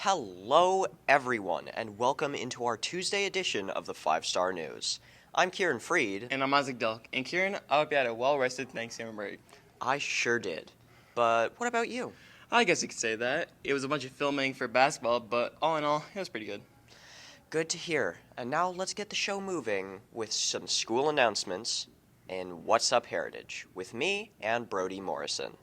Hello, everyone, and welcome into our Tuesday edition of the 5-Star News. I'm Kieran Freed. And I'm Isaac Delk. And Kieran, I hope you had a well-rested Thanksgiving break. I sure did. But what about you? I guess you could say that. It was a bunch of filming for basketball, but all in all, it was pretty good. Good to hear. And now let's get the show moving with some school announcements in What's Up Heritage with me and Brody Morrison.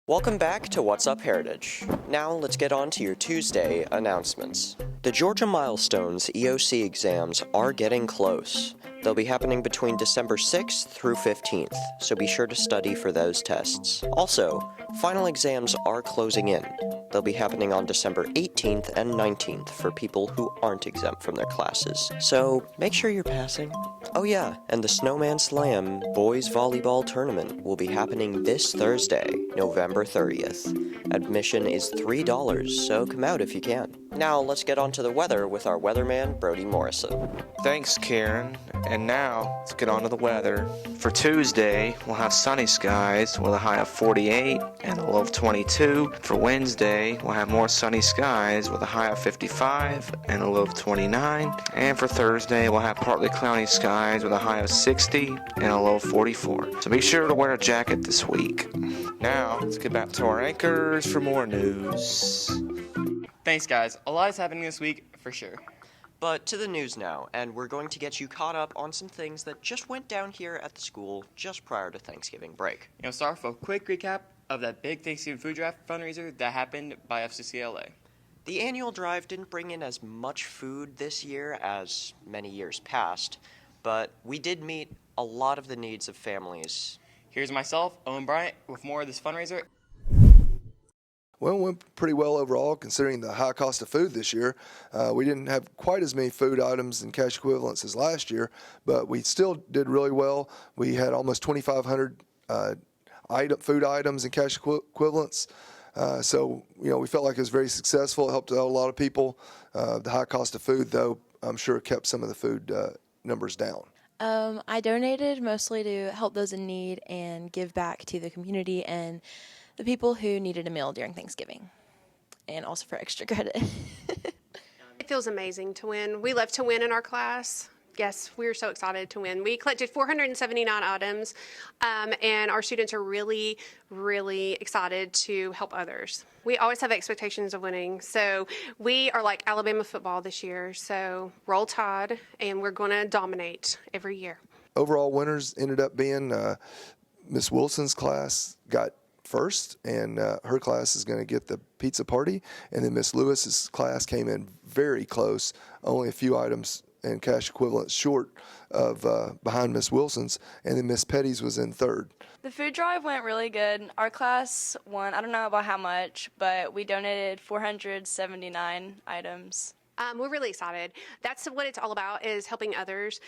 Welcome back to What's Up Heritage. Now let's get on to your Tuesday announcements. The Georgia Milestones EOC exams are getting close. They'll be happening between December 6th through 15th, so be sure to study for those tests. Also, final exams are closing in. They'll be happening on December 18th and 19th for people who aren't exempt from their classes, so make sure you're passing. Oh yeah, and the Snowman Slam Boys Volleyball Tournament will be happening this Thursday, November 30th. Admission is $3, so come out if you can. Now let's get on to the weather with our weatherman, Brody Morrison. Thanks, Kieran. And now, let's get on to the weather. For Tuesday, we'll have sunny skies with a high of 48 and a low of 22. For Wednesday, we'll have more sunny skies with a high of 55 and a low of 29. And for Thursday, we'll have partly cloudy skies with a high of 60 and a low of 44. So be sure to wear a jacket this week. Now, let's get back to our anchors for more news. Thanks, guys. A lot is happening this week, for sure. But to the news now, and we're going to get you caught up on some things that just went down here at the school just prior to Thanksgiving break. Start with a quick recap of that big Thanksgiving food draft fundraiser that happened by FCCLA. The annual drive didn't bring in as much food this year as many years past, but we did meet a lot of the needs of families. Here's myself, Owen Bryant, with more of this fundraiser. Well, it went pretty well overall considering the high cost of food this year. We didn't have quite as many food items and cash equivalents as last year, but we still did really well. We had almost 2,500 food items and cash equivalents. So we felt like it was very successful. It helped out a lot of people. The high cost of food, though, I'm sure kept some of the food numbers down. I donated mostly to help those in need and give back to the community and the people who needed a meal during Thanksgiving, and also for extra credit. It feels amazing to win. We love to win in our class. Yes, we were so excited to win. We collected 479 items, and our students are really, really excited to help others. We always have expectations of winning, so we are like Alabama football this year, so roll tide, and we're going to dominate every year. Overall winners ended up being Miss Wilson's class got first, and her class is going to get the pizza party, and then Miss Lewis's class came in very close, only a few items and cash equivalents short of behind Miss Wilson's, and then Miss Petty's was in third. The food drive went really good. Our class won, I don't know about how much, but we donated 479 items. We're really excited. That's what it's all about, is helping others.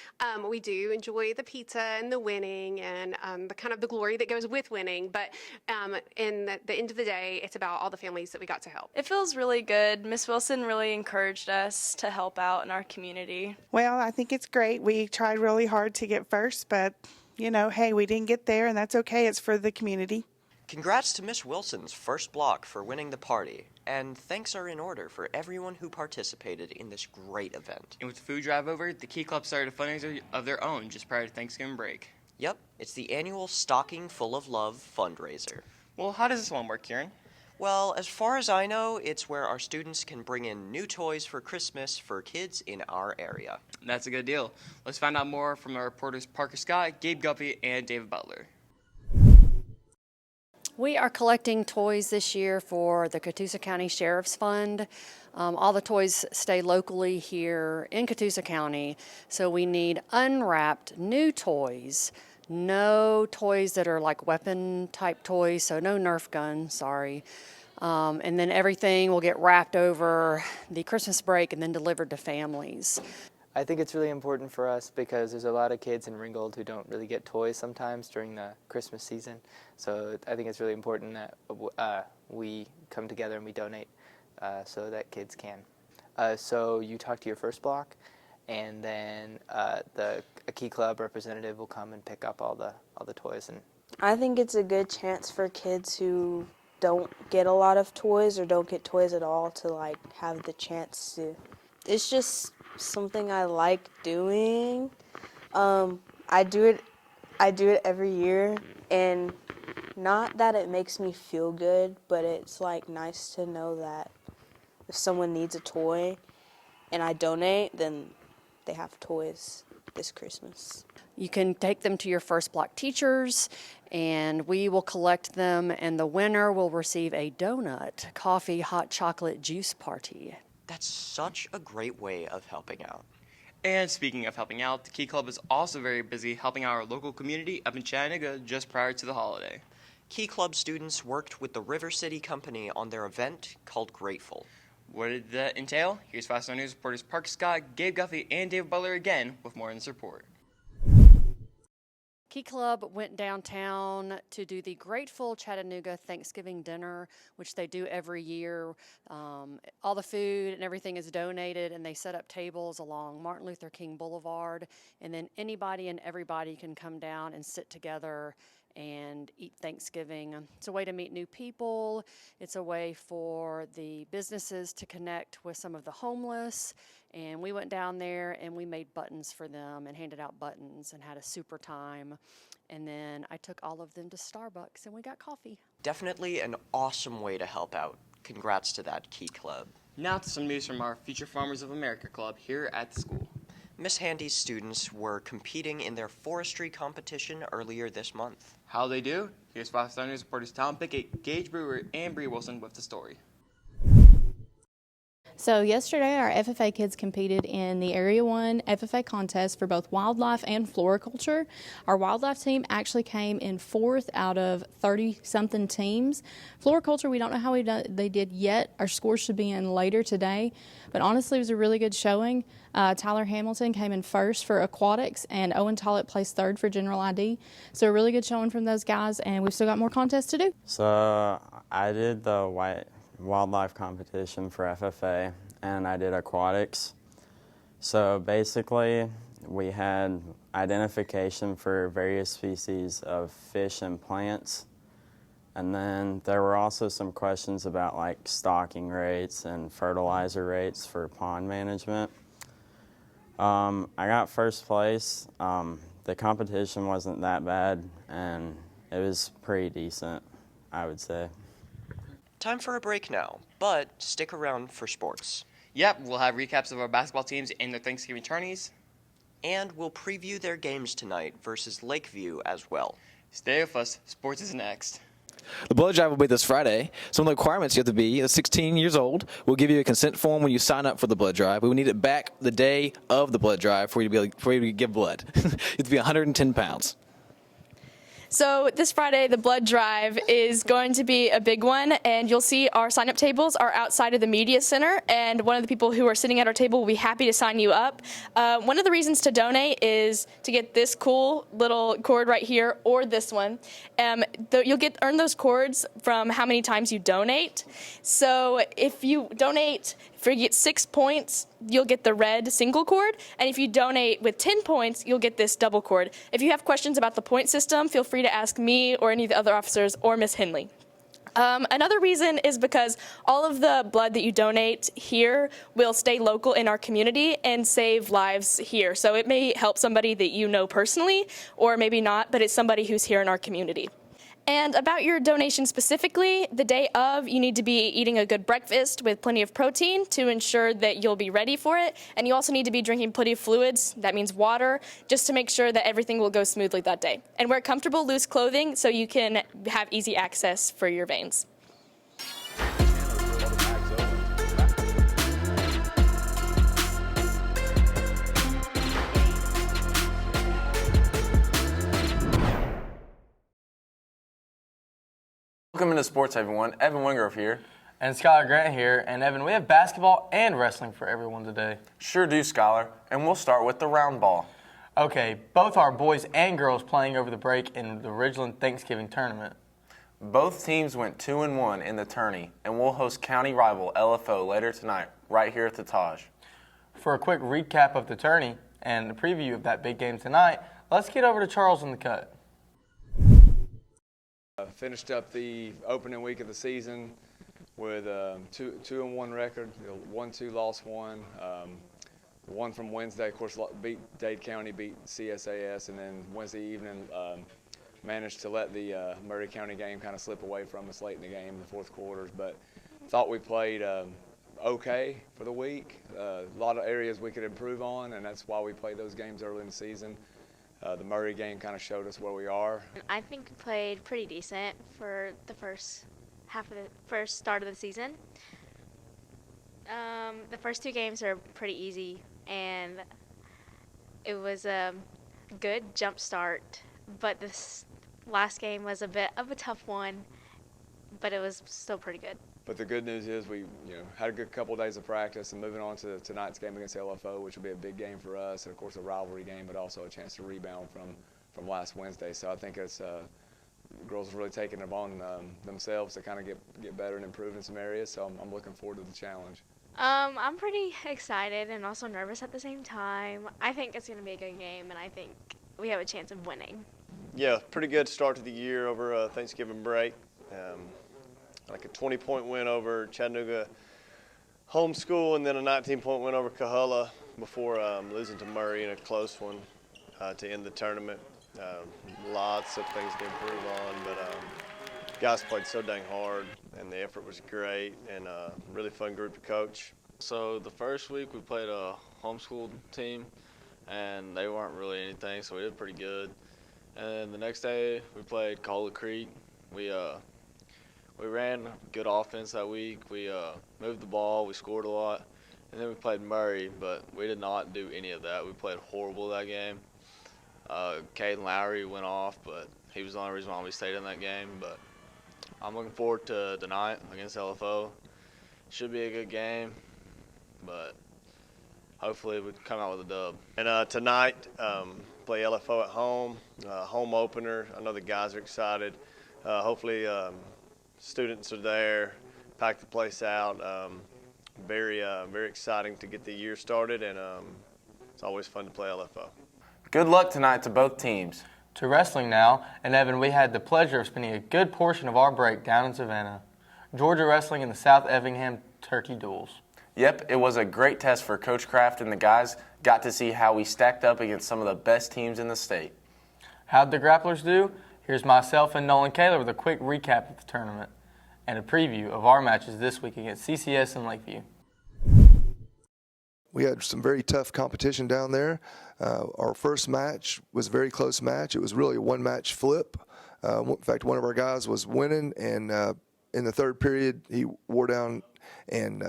We do enjoy the pizza and the winning and the kind of the glory that goes with winning. But in the end of the day, it's about all the families that we got to help. It feels really good. Miss Wilson really encouraged us to help out in our community. Well, I think it's great. We tried really hard to get first, but, hey, we didn't get there, and that's okay. It's for the community. Congrats to Miss Wilson's first block for winning the party, and thanks are in order for everyone who participated in this great event. And with the food drive over, the Key Club started a fundraiser of their own just prior to Thanksgiving break. Yep, it's the annual Stocking Full of Love fundraiser. Well, how does this one work, Kieran? Well, as far as I know, it's where our students can bring in new toys for Christmas for kids in our area. That's a good deal. Let's find out more from our reporters Parker Scott, Gabe Guppy, and David Butler. We are collecting toys this year for the Catoosa County Sheriff's Fund. All the toys stay locally here in Catoosa County, so we need unwrapped new toys. No toys that are like weapon type toys, so no Nerf guns, sorry. And then everything will get wrapped over the Christmas break and then delivered to families. I think it's really important for us because there's a lot of kids in Ringgold who don't really get toys sometimes during the Christmas season. So I think it's really important that we come together and we donate so that kids can. So you talk to your first block, and then a Key Club representative will come and pick up all the toys. And I think it's a good chance for kids who don't get a lot of toys or don't get toys at all to like have the chance to. It's just something I like doing. I do it every year, and not that it makes me feel good, but it's like nice to know that if someone needs a toy and I donate, then they have toys this Christmas. You can take them to your first block teachers, and we will collect them, and the winner will receive a donut, coffee, hot chocolate juice party. That's such a great way of helping out. And speaking of helping out, the Key Club is also very busy helping our local community up in Chattanooga just prior to the holiday. Key Club students worked with the River City Company on their event called Grateful. What did that entail? Here's Fast News reporters Parker Scott, Gabe Guffey, and David Butler again with more in this report. Key Club went downtown to do the Grateful Chattanooga Thanksgiving dinner, which they do every year. All the food and everything is donated, and they set up tables along Martin Luther King Boulevard, and then anybody and everybody can come down and sit together and eat Thanksgiving. It's a way to meet new people. It's a way for the businesses to connect with some of the homeless. And we went down there and we made buttons for them and handed out buttons and had a super time. And then I took all of them to Starbucks and we got coffee. Definitely an awesome way to help out. Congrats to that Key Club. Now to some news from our Future Farmers of America Club here at the school. Miss Handy's students were competing in their forestry competition earlier this month. How they do? Here's Fox News reporters Tom Pickett, Gage Brewer, and Bree Wilson with the story. So yesterday, our FFA kids competed in the Area 1 FFA contest for both wildlife and floriculture. Our wildlife team actually came in 4th out of 30-something teams. Floriculture, we don't know how they did yet. Our scores should be in later today. But honestly, it was a really good showing. Tyler Hamilton came in 1st for aquatics, and Owen Tollett placed 3rd for general ID. So a really good showing from those guys, and we've still got more contests to do. So I did the wildlife competition for FFA, and I did aquatics. So basically, we had identification for various species of fish and plants, and then there were also some questions about like stocking rates and fertilizer rates for pond management. I got 1st place. The competition wasn't that bad, and it was pretty decent, I would say. Time for a break now, but stick around for sports. Yep, we'll have recaps of our basketball teams and their Thanksgiving tourneys. And we'll preview their games tonight versus Lakeview as well. Stay with us. Sports is next. The blood drive will be this Friday. Some of the requirements you have to be 16 years old. We'll give you a consent form when you sign up for the blood drive. We will need it back the day of the blood drive for you to give blood. You have to be 110 pounds. So this Friday, the blood drive is going to be a big one, and you'll see our sign-up tables are outside of the media center, and one of the people who are sitting at our table will be happy to sign you up. One of the reasons to donate is to get this cool little cord right here, or this one. You'll earn those cords from how many times you donate. So if you donate, if you get 6 points, you'll get the red single cord, and if you donate with 10 points, you'll get this double cord. If you have questions about the point system, feel free to ask me or any of the other officers or Miss Henley. Another reason is because all of the blood that you donate here will stay local in our community and save lives here. So it may help somebody that you know personally, or maybe not, but it's somebody who's here in our community. And about your donation specifically, the day of, you need to be eating a good breakfast with plenty of protein to ensure that you'll be ready for it. And you also need to be drinking plenty of fluids, that means water, just to make sure that everything will go smoothly that day. And wear comfortable, loose clothing so you can have easy access for your veins. Welcome into sports, everyone. Evan Wingrove here. And Skylar Grant here. And Evan, we have basketball and wrestling for everyone today. Sure do, Skylar. And we'll start with the round ball. Okay, both our boys and girls playing over the break in the Ridgeland Thanksgiving tournament. Both teams went 2-1 in the tourney, and we'll host county rival LFO later tonight, right here at the Taj. For a quick recap of the tourney and a preview of that big game tonight, let's get over to Charles in the cut. Finished up the opening week of the season with a 2-1 record, 1-2 lost one. The one from Wednesday, of course, beat Dade County, beat CSAS, and then Wednesday evening managed to let the Murray County game kind of slip away from us late in the game in the fourth quarters. But thought we played okay for the week. A lot of areas we could improve on, and that's why we played those games early in the season. The Murray game kind of showed us where we are. I think we played pretty decent for the first start of the season. The first two games are pretty easy, and it was a good jump start. But this last game was a bit of a tough one, but it was still pretty good. But the good news is we had a good couple of days of practice, and moving on to tonight's game against LFO, which will be a big game for us, and of course a rivalry game, but also a chance to rebound from last Wednesday. So I think it's girls have really taken it on themselves to kind of get better and improve in some areas. So I'm looking forward to the challenge. I'm pretty excited and also nervous at the same time. I think it's going to be a good game, and I think we have a chance of winning. Yeah, pretty good start to the year over Thanksgiving break. Like a 20-point win over Chattanooga Homeschool, and then a 19-point win over Coahulla before losing to Murray in a close one to end the tournament. Lots of things to improve on, but guys played so dang hard, and the effort was great, and a really fun group to coach. So the first week we played a homeschool team, and they weren't really anything, so we did pretty good. And then the next day we played Coahulla Creek. We ran good offense that week. We moved the ball. We scored a lot. And then we played Murray, but we did not do any of that. We played horrible that game. Caden Lowry went off, but he was the only reason why we stayed in that game. But I'm looking forward to tonight against LFO. Should be a good game, but hopefully we come out with a dub. And tonight, play LFO at home, home opener. I know the guys are excited. Hopefully students are there, pack the place out. Very exciting to get the year started, and it's always fun to play LFO. Good luck tonight to both teams. To wrestling now, and Evan, we had the pleasure of spending a good portion of our break down in Savannah. Georgia wrestling in the South Effingham Turkey Duels. Yep, it was a great test for Coach Kraft, and the guys got to see how we stacked up against some of the best teams in the state. How'd the Grapplers do? Here's myself and Nolan Kaler with a quick recap of the tournament and a preview of our matches this week against CCS and Lakeview. We had some very tough competition down there. Our first match was a very close match. It was really a one-match flip. In fact, one of our guys was winning, and in the third period, he wore down and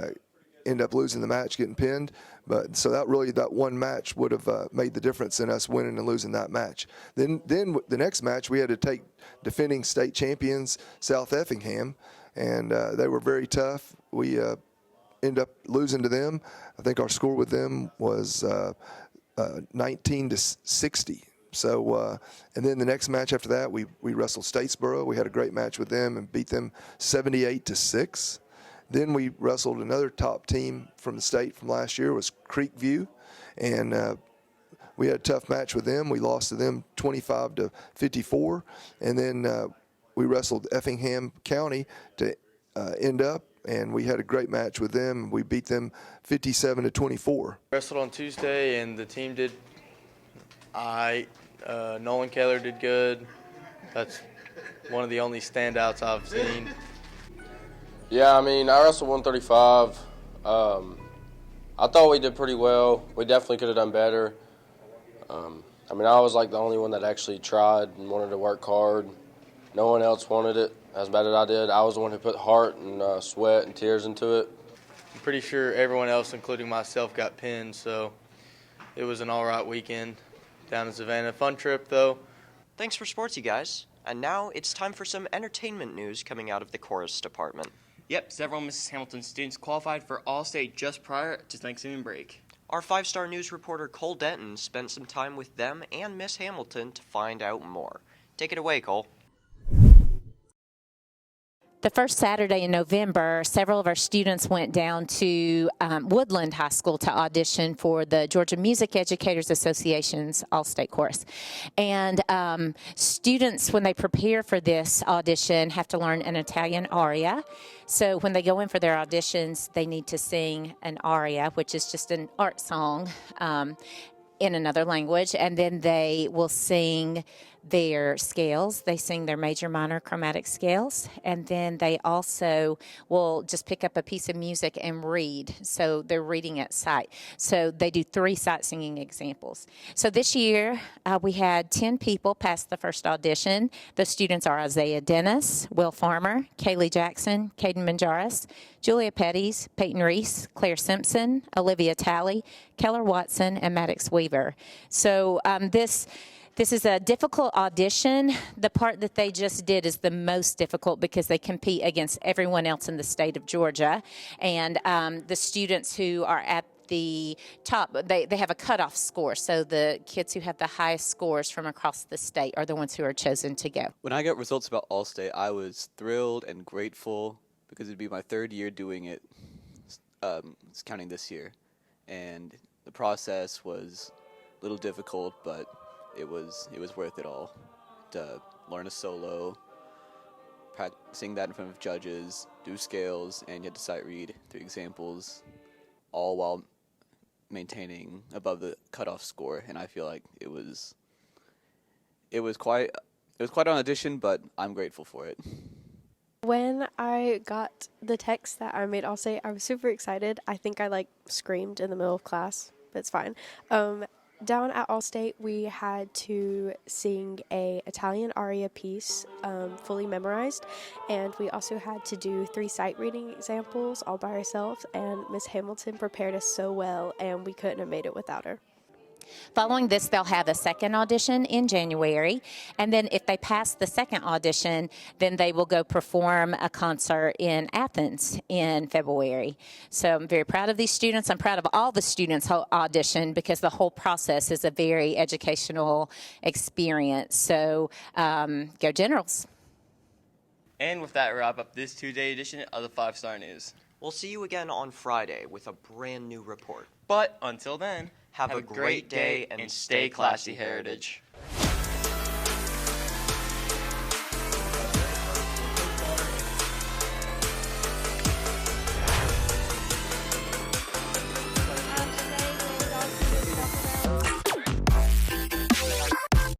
ended up losing the match, getting pinned. But so that one match would have made the difference in us winning and losing that match. Then the next match, we had to take defending state champions South Effingham, and they were very tough. We ended up losing to them. I think our score with them was 19-60. So, and then the next match after that, we wrestled Statesboro. We had a great match with them and beat them 78-6. Then we wrestled another top team from the state from last year, was Creekview, and we had a tough match with them. We lost to them 25-54, and then we wrestled Effingham County to end up, and we had a great match with them. We beat them 57-24. Wrestled on Tuesday, and the team did Nolan Kaler did good. That's one of the only standouts I've seen. Yeah, I mean, I wrestled 135. I thought we did pretty well. We definitely could have done better. I mean, I was like the only one that actually tried and wanted to work hard. No one else wanted it as bad as I did. I was the one who put heart and sweat and tears into it. I'm pretty sure everyone else, including myself, got pinned, so it was an all right weekend down in Savannah. Fun trip, though. Thanks for sports, you guys. And now it's time for some entertainment news coming out of the chorus department. Yep, several Mrs. Hamilton students qualified for All-State just prior to Thanksgiving break. Our 5-star news reporter Cole Denton spent some time with them and Miss Hamilton to find out more. Take it away, Cole. The first Saturday in November, several of our students went down to Woodland High School to audition for the Georgia Music Educators Association's All-State Chorus. And students, when they prepare for this audition, have to learn an Italian aria. So when they go in for their auditions, they need to sing an aria, which is just an art song in another language, and then they will sing their scales. They sing their major, minor, chromatic scales, and then they also will just pick up a piece of music and read. So they're reading at sight. So they do 3 sight singing examples. So this year we had 10 people pass the first audition. The students are Isaiah Dennis, Will Farmer, Kaylee Jackson, Caden Manjaris, Julia Petties, Peyton Reese, Claire Simpson, Olivia Talley, Keller Watson, and Maddox Weaver. So this is a difficult audition. The part that they just did is the most difficult because they compete against everyone else in the state of Georgia. And the students who are at the top, they have a cutoff score. So the kids who have the highest scores from across the state are the ones who are chosen to go. When I got results about All-State, I was thrilled and grateful because it'd be my 3rd year doing it, counting this year. And the process was a little difficult, but it was worth it all to learn a solo, sing that in front of judges, do scales, and you had to sight read 3 examples, all while maintaining above the cutoff score. And I feel like it was quite an audition, but I'm grateful for it. When I got the text that I made All-State, I was super excited. I think I screamed in the middle of class, but it's fine. Down at All-State, we had to sing a Italian aria piece, fully memorized, and we also had to do 3 sight reading examples all by ourselves, and Miss Hamilton prepared us so well, and we couldn't have made it without her. Following this, they'll have a second audition in January, and then if they pass the second audition, then they will go perform a concert in Athens in February. So I'm very proud of these students. I'm proud of all the students who audition because the whole process is a very educational experience. So go Generals. And with that, wrap up this Tuesday edition of the 5-Star News. We'll see you again on Friday with a brand new report. But until then, have a great day and stay classy, Heritage.